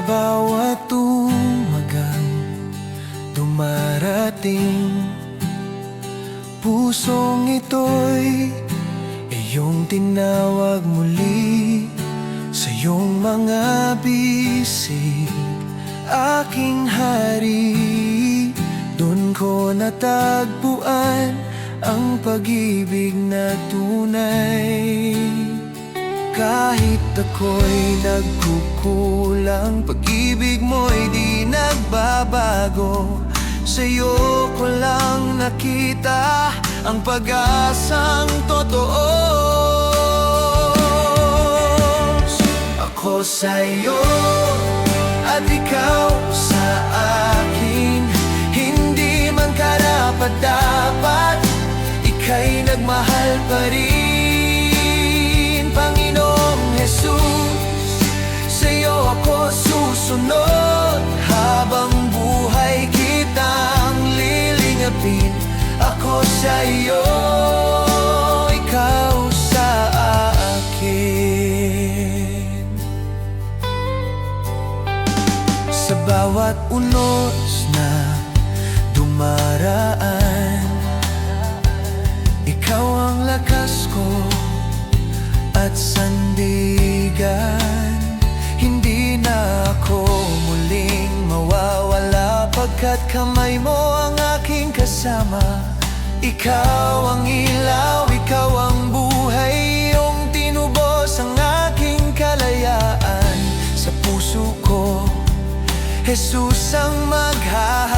bawat umagang dumarating, pusong ito'y iyong tinawag muli sa iyong mga bisig. Aking hari, doon ko natagpuan ang pag-ibig na tunay. Kahit ako'y nagkukulang, pag-ibig mo'y di nagbabago. Sa'yo ko lang nakita ang pag-asang totoo. Ako sa'yo at ikaw sa akin, hindi man karapat-dapat, ika'y nagmahal pa rin. Panginoong Jesus, sa'yo ako susunod, habang buhay kitang lilingapin. Ako sa'yo, ikaw sa akin. Sa bawat unos na dumaraan, ikaw ang lakas ko at sandigan. Hindi na ako muling mawawala, pagkat kamay mo ang aking kasama. Ikaw ang ilaw, ikaw ang buhay, iyong tinubos ang aking kalayaan. Sa puso ko, Jesus ang maghahatid.